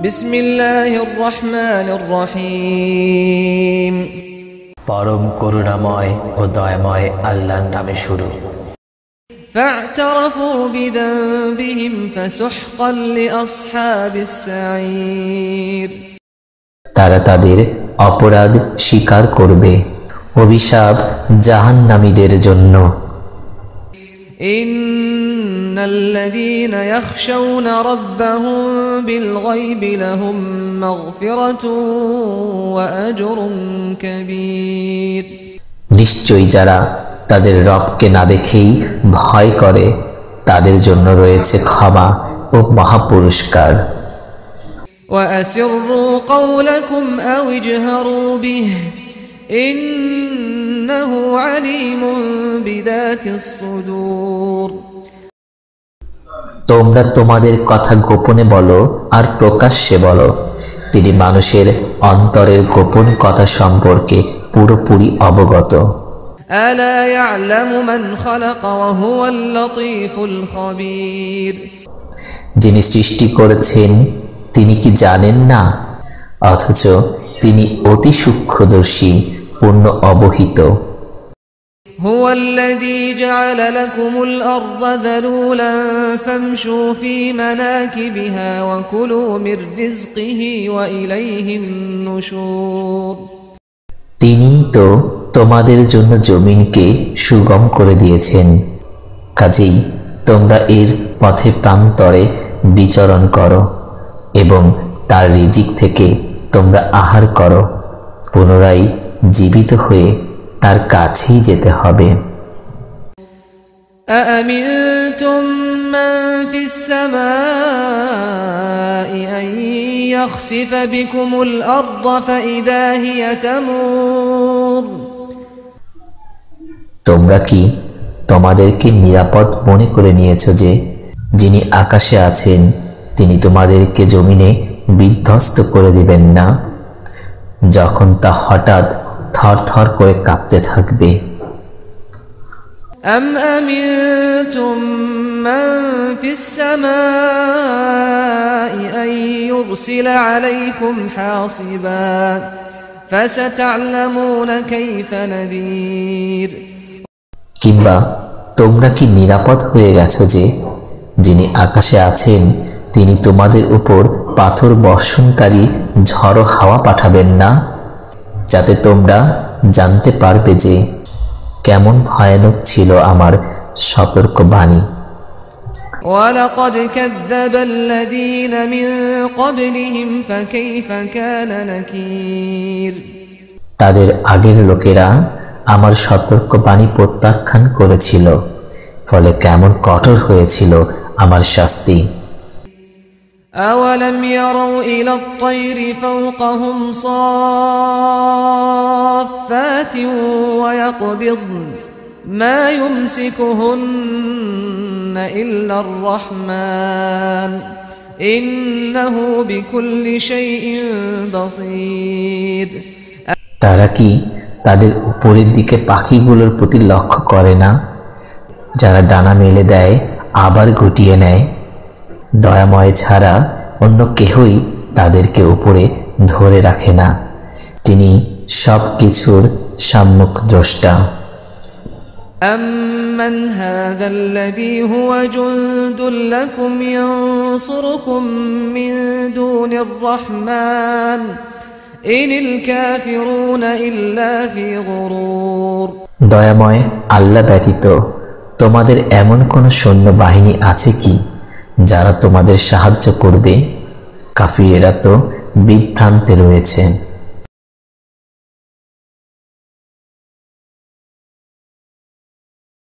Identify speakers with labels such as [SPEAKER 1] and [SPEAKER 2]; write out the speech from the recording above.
[SPEAKER 1] বিসমিল্লাহির রহমানির রহিম।
[SPEAKER 2] পরম করুণাময় ও দয়াময় আল্লাহর নামে শুরু।
[SPEAKER 1] ফা'তারাফু বিযানবিহিম ফাসুহকান লিআসহাবিস সাঈর।
[SPEAKER 2] তারা তাদের অপরাধ স্বীকার করবে, অভিশাপ জাহান্নামীদের জন্য।
[SPEAKER 1] ইন্নাল্লাযীনা ইয়াখশাউনা রাব্বাহুম বিল গায়বি লাহুম মাগফিরাতুন ওয়া আজরুন কাবীর।
[SPEAKER 2] নিশ্চয়ই যারা তাদের রবকে না দেখেই ভয় করে তাদের জন্য রয়েছে ক্ষমা ও মহাপুরস্কার।
[SPEAKER 1] وأسروا قولكم أو اجهروا به إنه عليم بذات الصدور।
[SPEAKER 2] তোমরা তোমাদের কথা গোপনে বলো আর প্রকাশ্যে বলো, তিনি মানুষের অন্তরের গোপন কথা সম্পর্কে পুরোপুরি অবগত।
[SPEAKER 1] ألا يعلم من خلق وهو اللطيف الخبير।
[SPEAKER 2] যিনি সৃষ্টি করেছেন তিনি কি জানেন না, অথচ তিনি অতি সূক্ষ্মদর্শী, পূর্ণ অবহিত।
[SPEAKER 1] هو الذي جعل لكم الأرض ذلولا فامشوا في مناكبها وكلوا من رزقه وإليه النشور।
[SPEAKER 2] তিনিই তো তোমাদের জন্য জমিনকে সুগম করে দিয়েছেন, কাজেই তোমরা এর পথে প্রান্তরে বিচরণ করো এবং তার রিজিক থেকে তোমরা আহার করো, পুনরায় জীবিত হয়ে তার কাছেই যেতে হবে।
[SPEAKER 1] أأمنتم من في السماء أن يخسف بكم الأرض فإذا هي تمور।
[SPEAKER 2] তোমরা কি তোমাদেরকে নিরাপদ মনে করে নিয়েছো যে যিনি আকাশে আছেন তিনি তোমাদেরকে জমিনে বিধ্বস্ত করে দিবেন না, যখন তা হঠাৎ থরথর করে কাঁপতে থাকবে।
[SPEAKER 1] أم أمنتم من في السماء أن يرسل عليكم حاصبا فستعلمون كيف نذير।
[SPEAKER 2] কিংবা তোমরা কি নিরাপদ হয়ে গেছো যে যিনি আকাশে আছেন তিনি তোমাদের উপর পাথর বর্ষণকারী ঝড়ো হাওয়া পাঠাবেন না, যাতে তোমরা জানতে পারবে যে কেমন ভয়ানক ছিল আমার সতর্ক বাণী।
[SPEAKER 1] وَلَقَدْ كَذَّبَ الَّذِينَ مِن قَبْلِهِمْ فَكَيْفَ كَانَ نَكِيرِ।
[SPEAKER 2] তাদের আগের লোকেরা আমার সতর্ক বাণী প্রত্যাখ্যান করেছিল, ফলে কেমন কঠোর হয়েছিল আমার শাস্তি।
[SPEAKER 1] أَوَلَمْ يَرَوْا إِلَى الطَّيْرِ فَوْقَهُمْ صَافَّاتٍ وَيَقْبِضْنَ مَا يُمْسِكُهُنَّ إِلَّا الرَّحْمَنُ إِنَّهُ بِكُلِّ شَيْءٍ بَصِيرٌ।
[SPEAKER 2] তারা কি তাদের উপরের দিকে পাখিগুলোর প্রতি লক্ষ্য করে না, যারা ডানা মেলে দেয় আবার গুটিয়ে নেয়? দয়াময় ছাড়া অন্য কেহই তাদেরকে উপরে ধরে রাখে না, তিনি সব কিছুর সম্মুখ দ্রষ্টা।
[SPEAKER 1] أَمَّنْ هَذَا الَّذِي هُوَ جُندٌ لَكُمْ يَنصُرُكُم مِّن دُونِ الرَّحْمَنِ إِنِ الْكَافِرُونَ إِلَّا فِي غُرُورٍ।
[SPEAKER 2] দয়াময় আল্লাহ ব্যতীত তোমাদের এমন কোন সৈন্য বাহিনী আছে কি যারা তোমাদের সাহায্য করবে? কাফিরেরা তো বিভ্রান্তে রয়েছে।